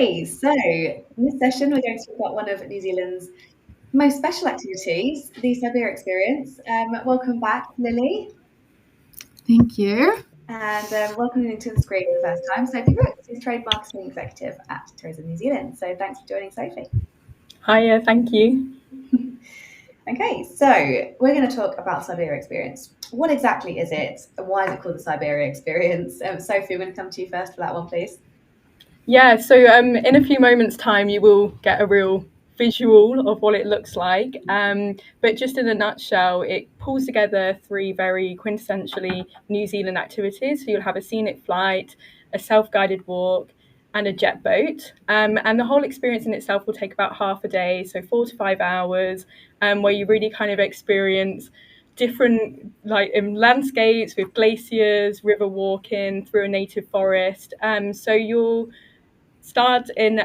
Okay, so in this session we're going to talk about one of New Zealand's most special activities, the Siberia Experience. Welcome back, Lily. Thank you. And welcome to the screen for the first time, Sophie Brooks, who's Trade Marketing Executive at Tourism New Zealand. So thanks for joining, Sophie. Hiya, thank you. Okay, so we're going to talk about Siberia Experience. What exactly is it, and why is it called the Siberia Experience? Sophie, I'm going to come to you first for that one, please. Yeah, so in a few moments' time, you will get a real visual of what it looks like. But just in a nutshell, it pulls together three very quintessentially New Zealand activities. So you'll have a scenic flight, a self-guided walk, and a jet boat. And the whole experience in itself will take about half a day, so 4 to 5 hours, where you really kind of experience different landscapes with glaciers, river walking through a native forest. So you'll start in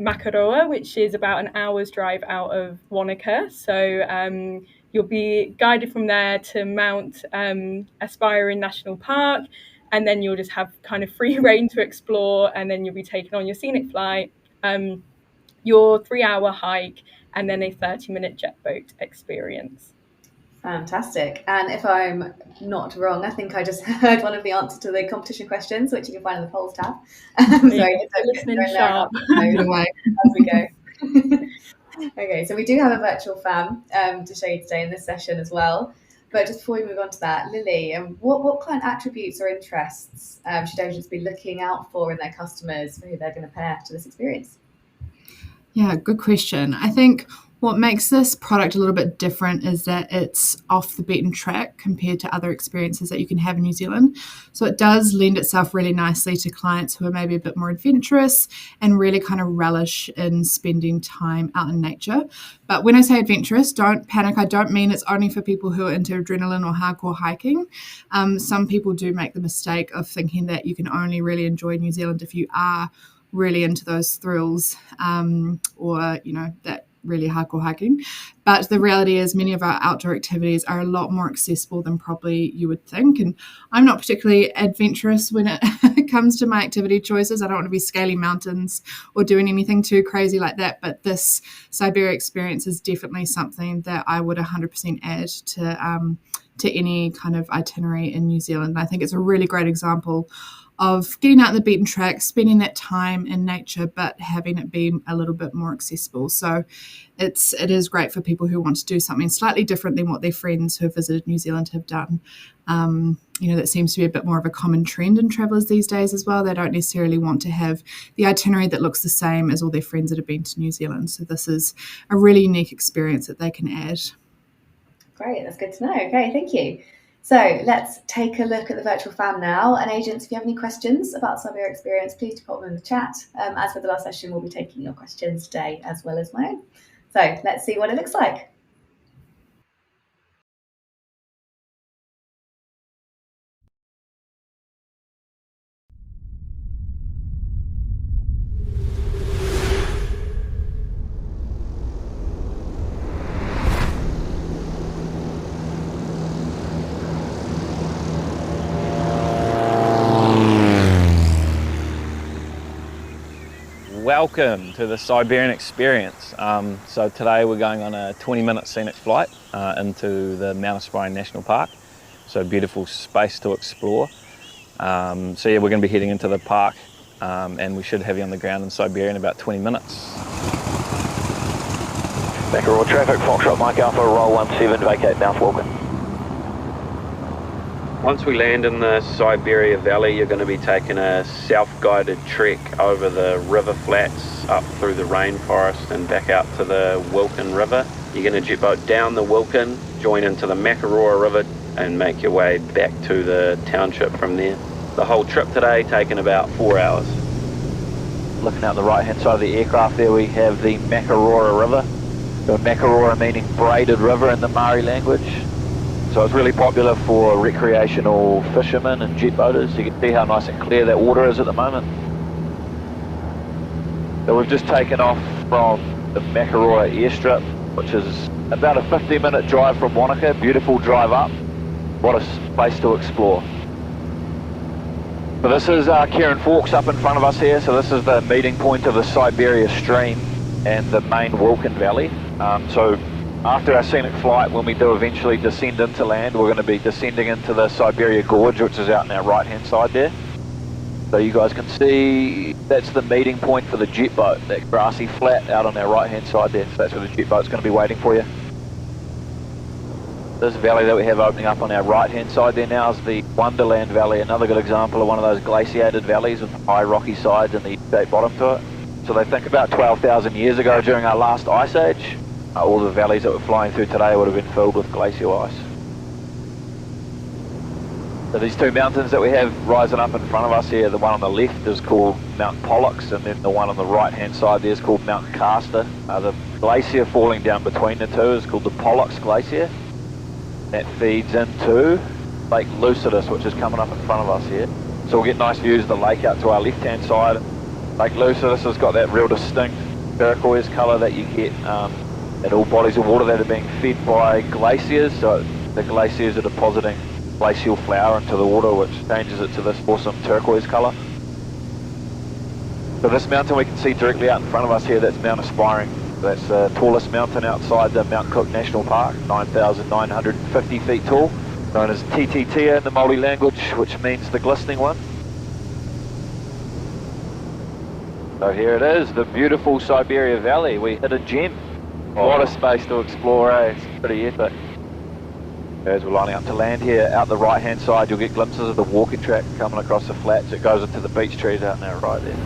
Makaroa, which is about an hour's drive out of Wanaka. So you'll be guided from there to Mount Aspiring National Park, and then you'll just have kind of free reign to explore, and then you'll be taken on your scenic flight, your 3-hour hike, and then a 30-minute jet boat experience. Fantastic. And if I'm not wrong, I think I just heard one of the answers to the competition questions, which you can find in the polls tab. Sorry, listening sharp. As we go. Okay, so we do have a virtual fam to show you today in this session as well. But just before we move on to that, Lily, what client attributes or interests should agents be looking out for in their customers for who they're going to pair to this experience? Yeah, good question. I think what makes this product a little bit different is that it's off the beaten track compared to other experiences that you can have in New Zealand. So it does lend itself really nicely to clients who are maybe a bit more adventurous and really kind of relish in spending time out in nature. But when I say adventurous, don't panic. I don't mean it's only for people who are into adrenaline or hardcore hiking. Some people do make the mistake of thinking that you can only really enjoy New Zealand if you are really into those thrills or, that really hardcore hiking. But the reality is many of our outdoor activities are a lot more accessible than probably you would think. And I'm not particularly adventurous when it comes to my activity choices. I don't want to be scaling mountains or doing anything too crazy like that. But this Siberia experience is definitely something that I would 100% add to any kind of itinerary in New Zealand. And I think it's a really great example of getting out the beaten track, spending that time in nature, but having it be a little bit more accessible. So it is great for people who want to do something slightly different than what their friends who have visited New Zealand have done. That seems to be a bit more of a common trend in travellers these days as well. They don't necessarily want to have the itinerary that looks the same as all their friends that have been to New Zealand. So this is a really unique experience that they can add. Great, that's good to know. Okay, thank you. So let's take a look at the virtual fam now. And agents, if you have any questions about Siberia Experience, please do pop them in the chat. As with the last session, we'll be taking your questions today as well as my own. So let's see what it looks like. Welcome to the Siberian Experience. So today we're going on a 20-minute scenic flight into the Mount Aspiring National Park. So beautiful space to explore. We're going to be heading into the park and we should have you on the ground in Siberia in about 20 minutes. Makaroa traffic, Foxtrot Mike Alpha, roll 17, vacate Mount Walken. Once we land in the Siberia Valley, you're going to be taking a self-guided trek over the river flats, up through the rainforest and back out to the Wilkin River. You're going to jet boat down the Wilkin, join into the Makaroa River and make your way back to the township from there. The whole trip today taking about 4 hours. Looking out the right-hand side of the aircraft there, we have the Makaroa River. The Makaroa meaning braided river in the Maori language. So it's really popular for recreational fishermen and jet boaters. You can see how nice and clear that water is at the moment. So we've just taken off from the Makaroa airstrip, which is about a 15-minute drive from Wanaka. Beautiful drive up. What a place to explore. So this is Kieran Forks up in front of us here. So this is the meeting point of the Siberia stream and the main Wilkin Valley. So after our scenic flight, when we do eventually descend into land, we're going to be descending into the Siberia Gorge, which is out on our right hand side there. So you guys can see that's the meeting point for the jet boat, that grassy flat out on our right hand side there. So that's where the jet boat's going to be waiting for you. This valley that we have opening up on our right hand side there now is the Wonderland Valley, another good example of one of those glaciated valleys with high rocky sides and the shaped bottom to it. So they think about 12,000 years ago during our last ice age, all the valleys that we're flying through today would have been filled with glacial ice. So these two mountains that we have rising up in front of us here, the one on the left is called Mount Pollux, and then the one on the right hand side there is called Mount Castor. The glacier falling down between the two is called the Pollux Glacier. That feeds into Lake Lucidus, which is coming up in front of us here. So we'll get nice views of the lake out to our left hand side. Lake Lucidus has got that real distinct turquoise colour that you get in all bodies of water that are being fed by glaciers. So the glaciers are depositing glacial flour into the water, which changes it to this awesome turquoise colour. So this mountain we can see directly out in front of us here, that's Mount Aspiring. That's the tallest mountain outside the Mount Cook National Park, 9,950 feet tall, known as TTG in the Māori language, which means the glistening one. So here it is, the beautiful Siberia Valley. We hit a gem. What a space to explore, eh? It's pretty epic. As we're lining up to land here, out the right hand side you'll get glimpses of the walking track coming across the flats. It goes into the beech trees out on our right there.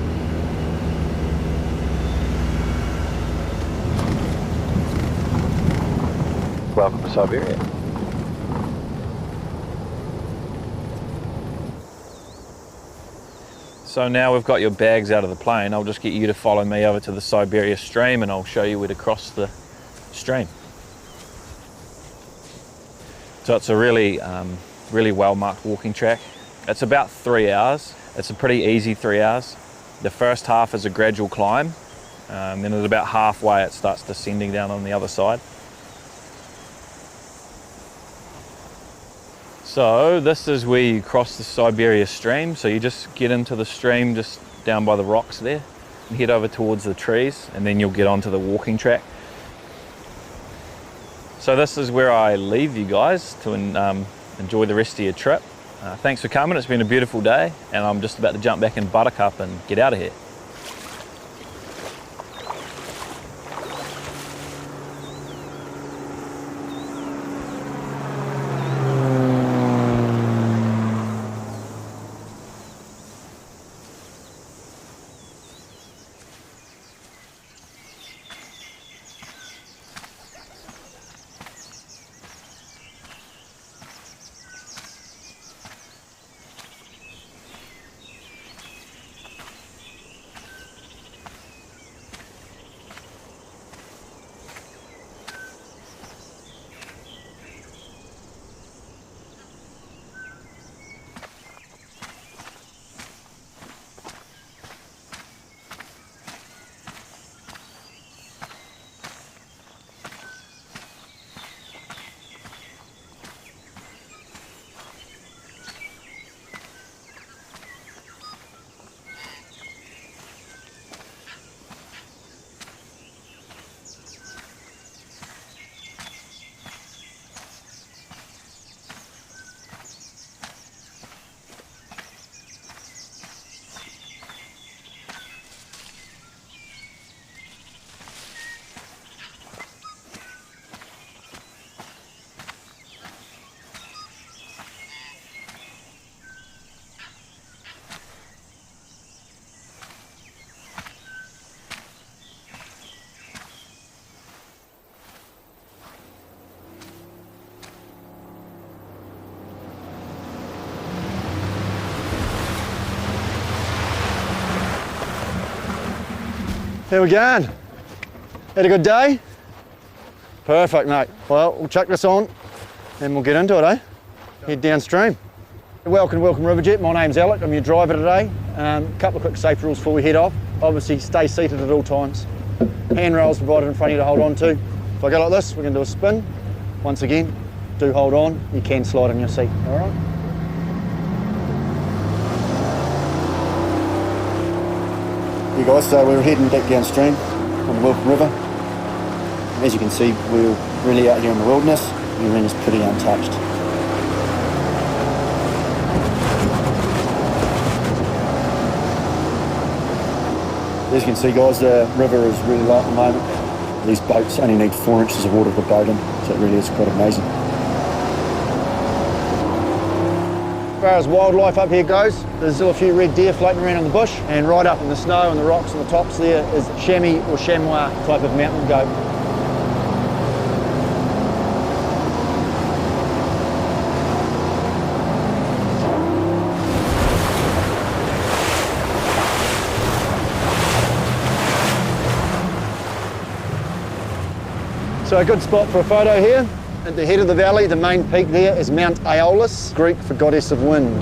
Welcome to Siberia. So now we've got your bags out of the plane, I'll just get you to follow me over to the Siberia stream and I'll show you where to cross the stream. So it's a really well marked walking track. It's about 3 hours. It's a pretty easy 3 hours. The first half is a gradual climb, then at about halfway it starts descending down on the other side. So this is where you cross the Siberia stream. So you just get into the stream just down by the rocks there and head over towards the trees, and then you'll get onto the walking track. So this is where I leave you guys to enjoy the rest of your trip. Thanks for coming, it's been a beautiful day, and I'm just about to jump back in Buttercup and get out of here. How we going? Had a good day? Perfect, mate. Well, we'll chuck this on and we'll get into it, eh? Head downstream. Welcome Riverjet. My name's Alec. I'm your driver today. A couple of quick safety rules before we head off. Obviously, stay seated at all times. Handrails provided in front of you to hold on to. If I go like this, we're going to do a spin. Once again, do hold on. You can slide in your seat, all right? You guys, so we're heading back downstream on the Welcome River. As you can see, we're really out here in the wilderness. Everything is pretty untouched. As you can see, guys, the river is really low at the moment. These boats only need 4 inches of water to boat in, so it really is quite amazing. As far as wildlife up here goes, there's still a few red deer floating around in the bush, and right up in the snow and the rocks on the tops there is chamois or chamois type of mountain goat. So a good spot for a photo here. At the head of the valley, the main peak there is Mount Aeolus, Greek for goddess of wind.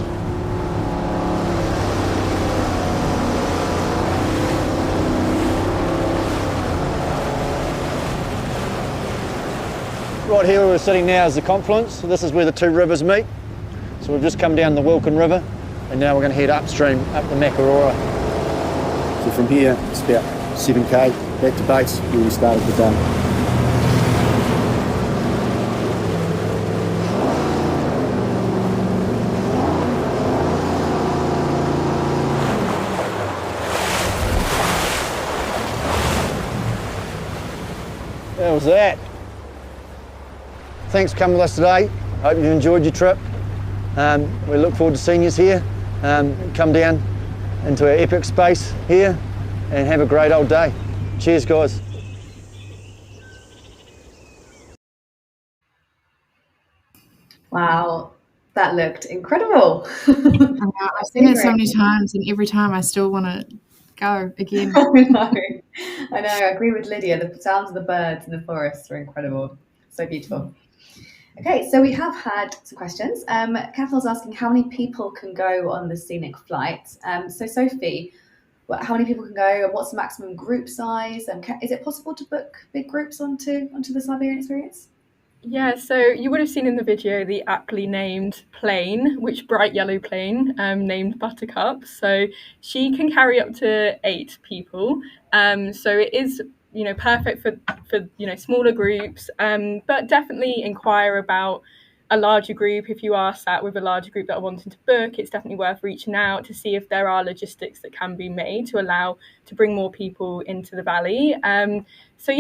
Right here where we're sitting now is the confluence. So this is where the two rivers meet. So we've just come down the Wilkin River and now we're going to head upstream up the Makarora. So from here it's about 7k back to base where we started the day. That was that. Thanks for coming with us today. Hope you enjoyed your trip. We look forward to seeing you here. Come down into our epic space here and have a great old day. Cheers, guys. Wow, that looked incredible. I've seen it so many times, and every time I still want to go again. I know. I agree with Lydia. The sounds of the birds in the forest are incredible. So beautiful. Okay, so we have had some questions. Kathleen's asking how many people can go on the scenic flight. So Sophie, how many people can go, and what's the maximum group size? Is it possible to book big groups onto the Siberian Experience? Yeah, so you would have seen in the video the aptly named plane, which bright yellow plane named Buttercup. So she can carry up to 8 people. So it is, perfect for smaller groups. But definitely inquire about a larger group. If you are sat with a larger group that are wanting to book, it's definitely worth reaching out to see if there are logistics that can be made to allow to bring more people into the valley. So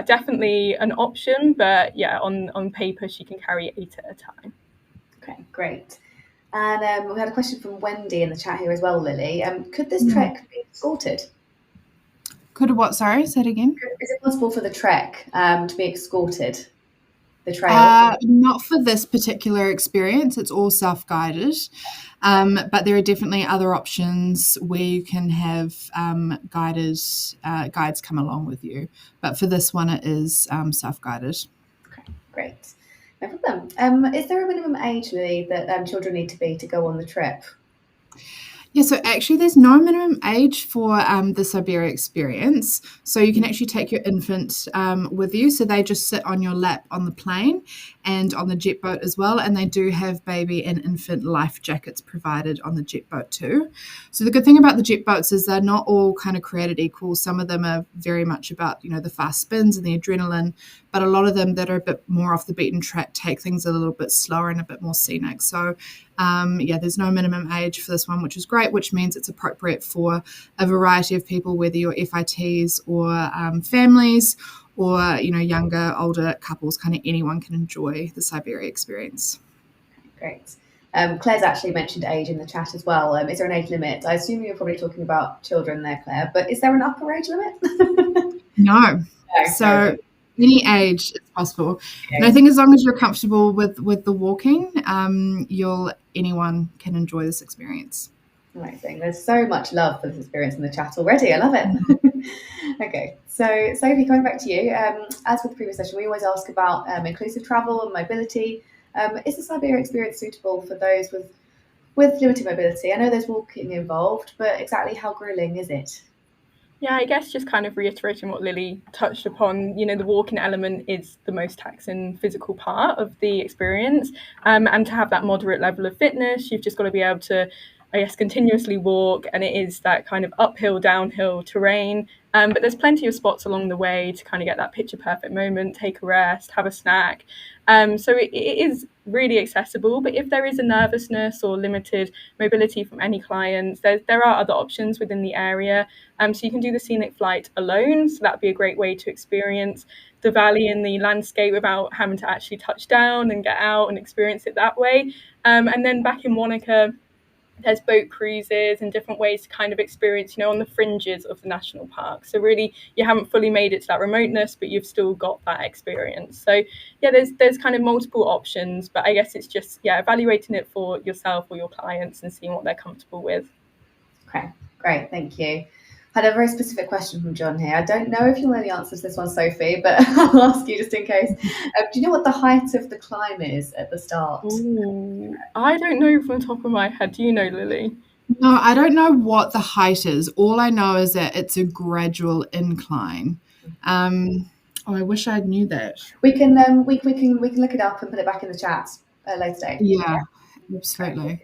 definitely an option, but yeah, on paper she can carry 8 at a time. Okay, great. And we had a question from Wendy in the chat here as well, Lily. Could this trek be escorted? Could what? Sorry, say it again. Is it possible for the trek to be escorted? The trail? Not for this particular experience. It's all self-guided, but there are definitely other options where you can have guides come along with you. But for this one, it is self-guided. Okay, great. No problem. Is there a minimum age, Lily, that children need to be to go on the trip? Yeah, so actually there's no minimum age for the Siberia Experience. So you can actually take your infant with you. So they just sit on your lap on the plane and on the jet boat as well. And they do have baby and infant life jackets provided on the jet boat too. So the good thing about the jet boats is they're not all kind of created equal. Some of them are very much about, the fast spins and the adrenaline, but a lot of them that are a bit more off the beaten track take things a little bit slower and a bit more scenic. So there's no minimum age for this one, which is great, which means it's appropriate for a variety of people, whether you're FITs or families or, younger, older couples, kind of anyone can enjoy the Siberia Experience. Great. Claire's actually mentioned age in the chat as well. Is there an age limit? I assume you're probably talking about children there, Claire, but is there an upper age limit? No. So any age is possible. Okay. And I think as long as you're comfortable with the walking, anyone can enjoy this experience. Amazing. There's so much love for this experience in the chat already. I love it. Okay, so Sophie, coming back to you, as with the previous session, we always ask about inclusive travel and mobility. Is the Siberia Experience suitable for those with limited mobility? I know there's walking involved, but exactly how grueling is it? Yeah, I guess just kind of reiterating what Lily touched upon, the walking element is the most taxing physical part of the experience. And to have that moderate level of fitness, you've just got to be able to I guess, continuously walk, and it is that kind of uphill, downhill terrain. But there's plenty of spots along the way to kind of get that picture perfect moment, take a rest, have a snack. So it is really accessible. But if there is a nervousness or limited mobility from any clients, there are other options within the area. So you can do the scenic flight alone. So that'd be a great way to experience the valley and the landscape without having to actually touch down and get out and experience it that way. And then back in Wanaka, there's boat cruises and different ways to kind of experience, on the fringes of the national park. So really, you haven't fully made it to that remoteness, but you've still got that experience. So yeah, there's kind of multiple options, but I guess it's just, evaluating it for yourself or your clients and seeing what they're comfortable with. Okay, great, thank you. Had a very specific question from John here. I don't know if you know the answer to this one, Sophie, but I'll ask you just in case. Do you know what the height of the climb is at the start? Ooh, I don't know from the top of my head. Do you know, Lily? No, I don't know what the height is. All I know is that it's a gradual incline. I wish I knew that. We can we can look it up and put it back in the chat later today. Yeah, absolutely.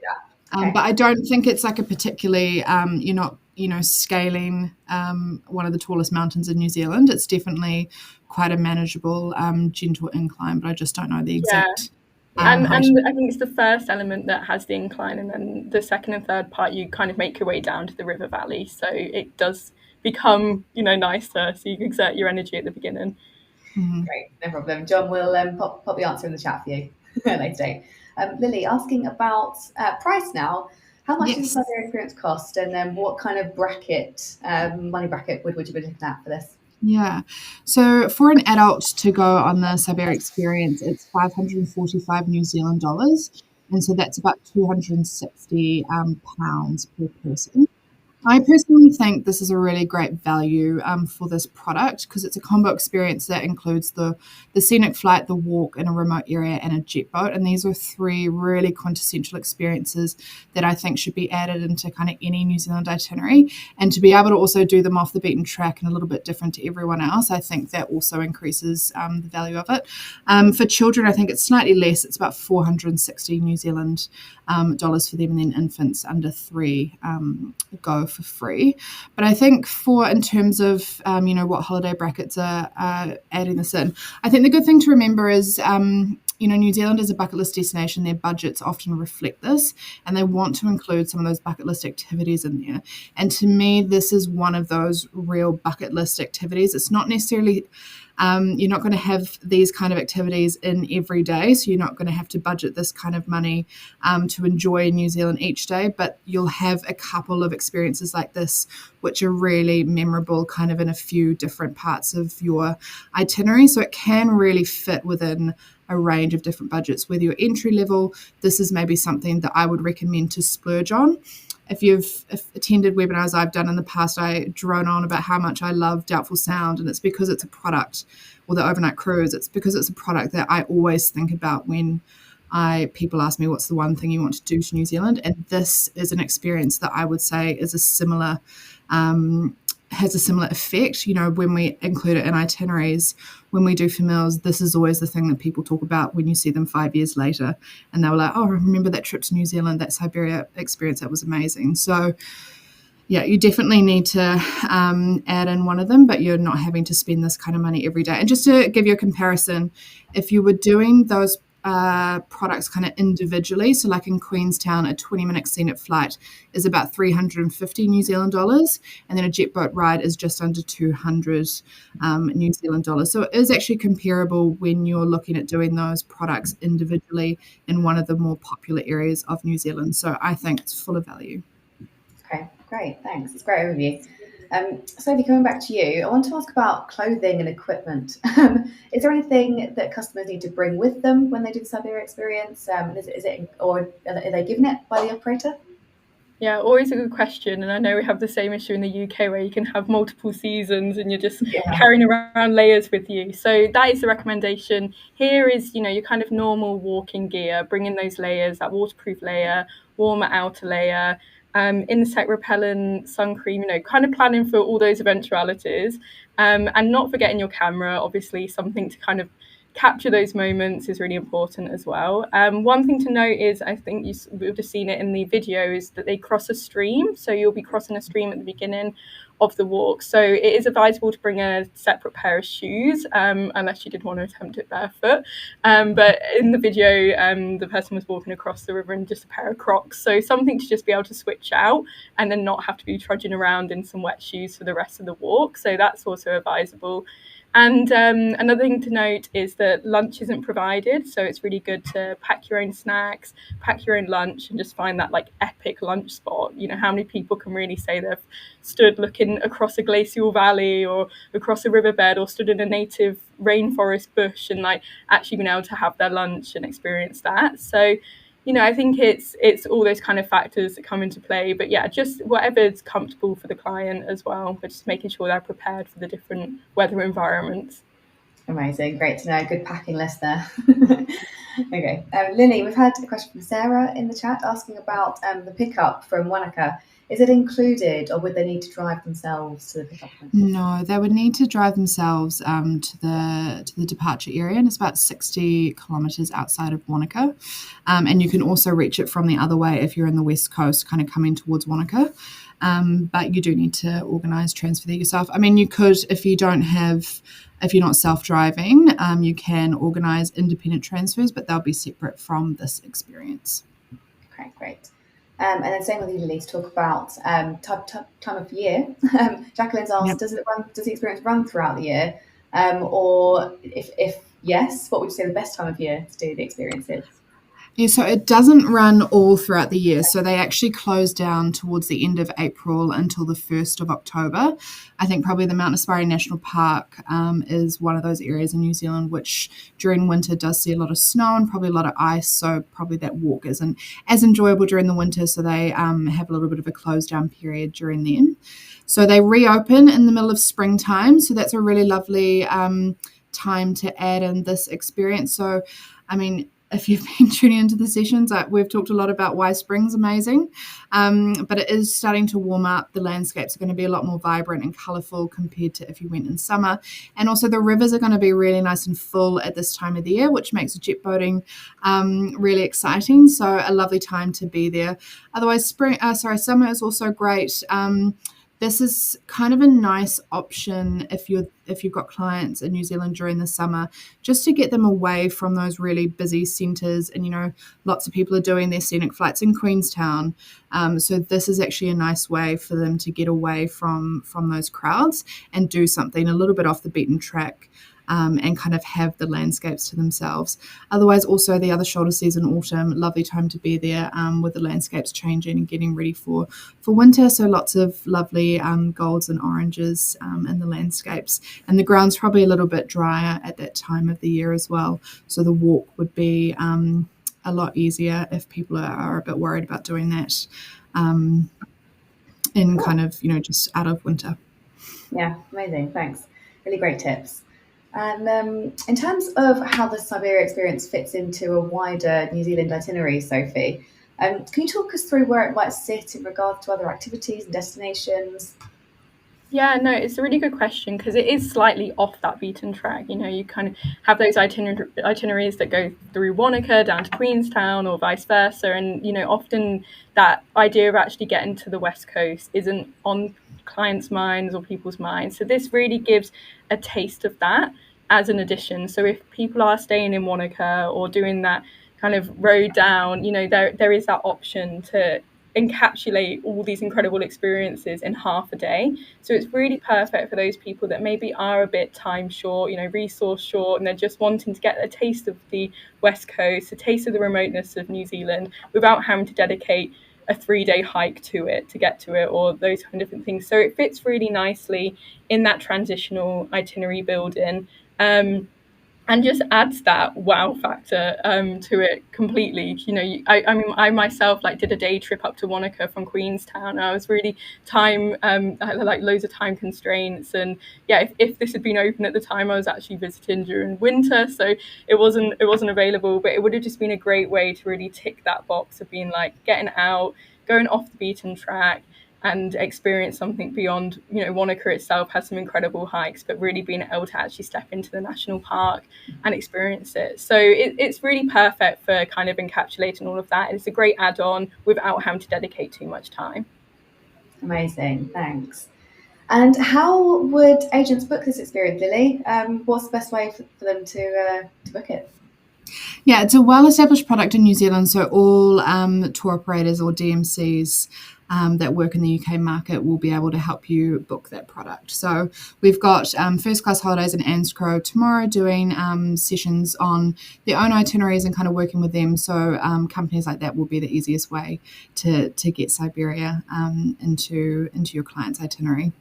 Okay. But I don't think it's like a particularly you're not scaling one of the tallest mountains in New Zealand. It's definitely quite a manageable gentle incline, but I just don't know the exact. And I think it's the first element that has the incline, and then the second and third part you kind of make your way down to the river valley, so it does become nicer, so you can exert your energy at the beginning. Mm-hmm. Great, no problem. John will pop the answer in the chat for you later today. Lily, asking about price now. How much does the Siberia Experience cost, and then what kind of bracket, money bracket, would you be looking at for this? Yeah, so for an adult to go on the Siberia Experience, it's 545 New Zealand dollars, and so that's about 260 pounds per person. I personally think this is a really great value for this product because it's a combo experience that includes the scenic flight, the walk in a remote area, and a jet boat. And these are three really quintessential experiences that I think should be added into kind of any New Zealand itinerary. And to be able to also do them off the beaten track and a little bit different to everyone else, I think that also increases the value of it. For children, I think it's slightly less. It's about 460 New Zealand dollars for them, and then infants under 3 go for free. But I think in terms of what holiday brackets are adding this in, I think the good thing to remember is New Zealand is a bucket list destination. Their budgets often reflect this, and they want to include some of those bucket list activities in there. And to me, this is one of those real bucket list activities. It's not necessarily you're not going to have these kind of activities in every day, so you're not going to have to budget this kind of money to enjoy New Zealand each day, but you'll have a couple of experiences like this which are really memorable kind of in a few different parts of your itinerary, so it can really fit within a range of different budgets. Whether you're entry level, this is maybe something that I would recommend to splurge on. If you've attended webinars I've done in the past, I drone on about how much I love Doubtful Sound, and it's because it's a product, or the overnight cruise, it's because it's a product that I always think about when people ask me what's the one thing you want to do to New Zealand, and this is an experience that I would say is has a similar effect. When we include it in itineraries, when we do familiars, this is always the thing that people talk about when you see them 5 years later, and they were like, oh, I remember that trip to New Zealand, that Siberia experience, that was amazing. So yeah, you definitely need to add in one of them, but you're not having to spend this kind of money every day. And just to give you a comparison, if you were doing those products kind of individually, so like in Queenstown, a 20-minute scenic flight is about 350 New Zealand dollars, and then a jet boat ride is just under 200 New Zealand dollars. So it is actually comparable when you're looking at doing those products individually in one of the more popular areas of New Zealand. So I think it's full of value. Okay, great, thanks. It's a great overview. Sophie, coming back to you, I want to ask about clothing and equipment. Is there anything that customers need to bring with them when they do the Siberia Experience? Or are they given it by the operator? Yeah, always a good question. And I know we have the same issue in the UK where you can have multiple seasons and you're just carrying around layers with you. So that is the recommendation. Here is, your kind of normal walking gear, bringing those layers, that waterproof layer, warmer outer layer, insect repellent, sun cream, kind of planning for all those eventualities, and not forgetting your camera, obviously something to kind of capture those moments is really important as well. One thing to note is, I think you would have seen it in the video, is that they cross a stream. So you'll be crossing a stream at the beginning of the walk. So it is advisable to bring a separate pair of shoes, unless you did want to attempt it barefoot. But in the video, the person was walking across the river in just a pair of Crocs. So something to just be able to switch out and then not have to be trudging around in some wet shoes for the rest of the walk. So that's also advisable. And another thing to note is that lunch isn't provided, so it's really good to pack your own snacks, pack your own lunch, and just find that like epic lunch spot. You know, how many people can really say they've stood looking across a glacial valley or across a riverbed or stood in a native rainforest bush and like actually been able to have their lunch and experience that. So, you know, I think it's all those kind of factors that come into play. But yeah, just whatever's comfortable for the client as well, but just making sure they're prepared for the different weather environments. Amazing, great to know. Good packing list there. Okay, Lily, we've had a question from Sarah in the chat asking about the pickup from Wanaka. Is it included, or would they need to drive themselves to the pickup point? No, they would need to drive themselves to the departure area, and it's about 60 kilometres outside of Wanaka. And you can also reach it from the other way if you're in the west coast, kind of coming towards Wanaka. But you do need to organise transfer there yourself. I mean, you could, if you're not self-driving, you can organise independent transfers, but they'll be separate from this experience. Okay, great. And then same with you, Lily, to talk about time of year. Jacqueline's asked, Yep. does the experience run throughout the year? Or if yes, what would you say the best time of year to do the experience is? Yeah, so it doesn't run all throughout the year. So they actually close down towards the end of April until the 1st of October. I think probably the Mount Aspiring National Park is one of those areas in New Zealand which during winter does see a lot of snow and probably a lot of ice. So probably that walk isn't as enjoyable during the winter. So they have a little bit of a close down period during then. So they reopen in the middle of springtime. So that's a really lovely time to add in this experience. So, I mean, if you've been tuning into the sessions, we've talked a lot about why spring's amazing, but it is starting to warm up. The landscapes are going to be a lot more vibrant and colourful compared to if you went in summer. And also the rivers are going to be really nice and full at this time of the year, which makes jet boating really exciting. So a lovely time to be there. Otherwise, summer is also great. This is kind of a nice option if you've got clients in New Zealand during the summer, just to get them away from those really busy centres. And, you know, lots of people are doing their scenic flights in Queenstown. So this is actually a nice way for them to get away from those crowds and do something a little bit off the beaten track. And kind of have the landscapes to themselves. Otherwise, also the other shoulder season, autumn, lovely time to be there with the landscapes changing and getting ready for winter. So lots of lovely golds and oranges in the landscapes. And the ground's probably a little bit drier at that time of the year as well. So the walk would be a lot easier if people are a bit worried about doing that in kind of, you know, just out of winter. Yeah, amazing. Thanks. Really great tips. And in terms of how the Siberia experience fits into a wider New Zealand itinerary, Sophie, can you talk us through where it might sit in regard to other activities and destinations? Yeah, no, it's a really good question because it is slightly off that beaten track. You know, you kind of have those itineraries that go through Wanaka down to Queenstown or vice versa. And, you know, often that idea of actually getting to the West Coast isn't on clients' minds or people's minds. So this really gives a taste of that as an addition. So if people are staying in Wanaka or doing that kind of road down, you know, there is that option to encapsulate all these incredible experiences in half a day. So it's really perfect for those people that maybe are a bit time short, you know, resource short, and they're just wanting to get a taste of the West Coast, a taste of the remoteness of New Zealand without having to dedicate a 3-day hike to it to get to it, or those kind of different things. So it fits really nicely in that transitional itinerary building. And just adds that wow factor to it completely. You know, I mean, I myself did a day trip up to Wanaka from Queenstown. I was really I had loads of time constraints, and yeah, if this had been open at the time, I was actually visiting during winter, so it wasn't available. But it would have just been a great way to really tick that box of being like getting out, going off the beaten track, and experience something beyond, Wanaka itself has some incredible hikes, but really being able to actually step into the national park and experience it. So it's really perfect for kind of encapsulating all of that. It's a great add-on without having to dedicate too much time. Amazing, thanks. And how would agents book this experience, Lily? What's the best way for them to book it? Yeah, it's a well-established product in New Zealand, so all tour operators or DMCs that work in the UK market will be able to help you book that product. So we've got First Class Holidays and Anscrow tomorrow doing sessions on their own itineraries and kind of working with them. So companies like that will be the easiest way to get Siberia into your client's itinerary.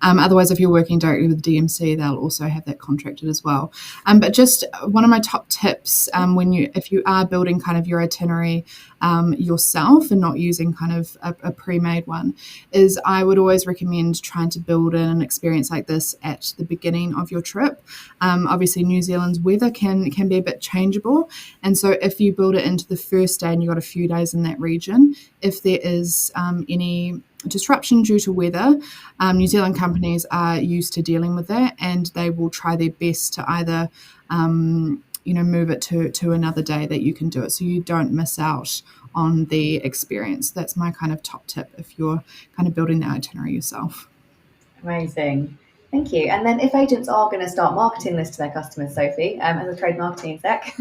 Otherwise, if you're working directly with DMC, they'll also have that contracted as well. But just one of my top tips if you are building kind of your itinerary yourself and not using kind of a pre-made one, is I would always recommend trying to build in an experience like this at the beginning of your trip. Obviously, New Zealand's weather can be a bit changeable, and so if you build it into the first day and you've got a few days in that region, if there is any disruption due to weather, New Zealand companies are used to dealing with that, and they will try their best to either move it to another day that you can do it, so you don't miss out on the experience. That's my kind of top tip if you're kind of building the itinerary yourself. Amazing. Thank you. And then if agents are going to start marketing this to their customers, Sophie, as a trade marketing exec,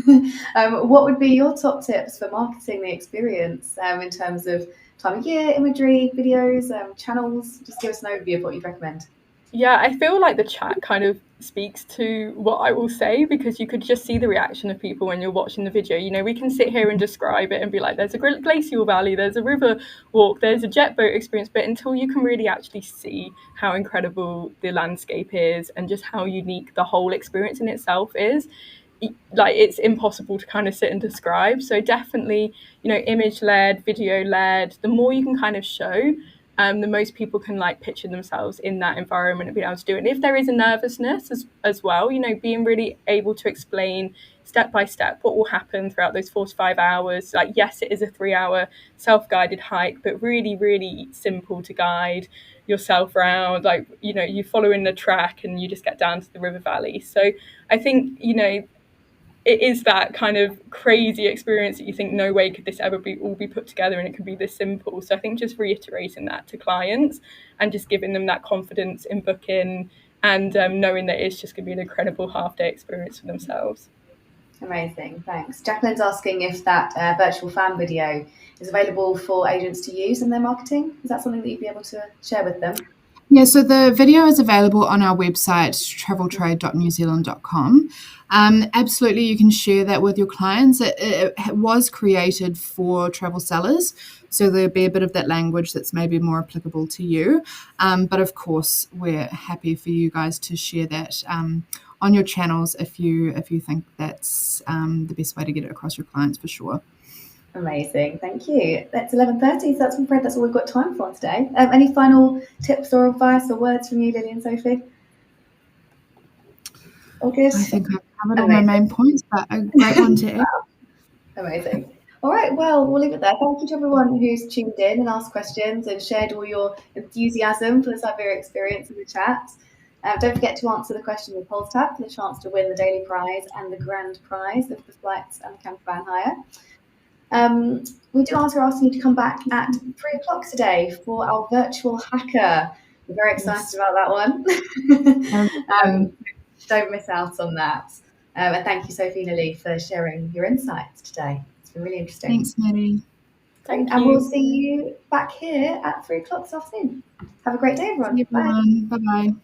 what would be your top tips for marketing the experience in terms of time of year, imagery, videos, channels? Just give us an overview of what you'd recommend. Yeah, I feel like the chat kind of speaks to what I will say, because you could just see the reaction of people when you're watching the video. We can sit here and describe it and be like, there's a glacial valley, there's a river walk, there's a jet boat experience, but until you can really actually see how incredible the landscape is and just how unique the whole experience in itself is, it's impossible to kind of sit and describe. So definitely, image led, video led, the more you can kind of show, the most people can picture themselves in that environment and be able to do it. And if there is a nervousness as well, being really able to explain step by step what will happen throughout those 4 to 5 hours. Yes, it is a 3-hour self-guided hike, but really, really simple to guide yourself around. You follow in the track and you just get down to the river valley. So I think, it is that kind of crazy experience that you think, no way could this ever all be put together and it could be this simple. So I think just reiterating that to clients and just giving them that confidence in booking and knowing that it's just going to be an incredible half-day experience for themselves. Amazing, thanks. Jacqueline's asking if that virtual fan video is available for agents to use in their marketing. Is that something that you'd be able to share with them? Yeah, so the video is available on our website, traveltrade.newzealand.com. Absolutely, you can share that with your clients. It was created for travel sellers, so there'll be a bit of that language that's maybe more applicable to you. But of course, we're happy for you guys to share that on your channels if you think that's the best way to get it across your clients, for sure. Amazing, thank you. That's 11:30, so I'm afraid that's all we've got time for today. Any final tips or advice or words from you, Lily and Sophie? All good? I think I've covered all my main points, but a great one to add. Amazing. All right, well, we'll leave it there. Thank you to everyone who's tuned in and asked questions and shared all your enthusiasm for the Siberia experience in the chat. Don't forget to answer the question in the polls tab for the chance to win the daily prize and the grand prize of the flights and the camper van hire. We do ask you to come back at 3:00 today for our virtual hacker. We're very excited about that one. Don't miss out on that. And thank you, Sophie and Lily, for sharing your insights today. It's been really interesting. Thanks, Maddie. Thank and you. We'll see you back here at 3:00 this afternoon. Have a great day, everyone. Bye. Bye-bye.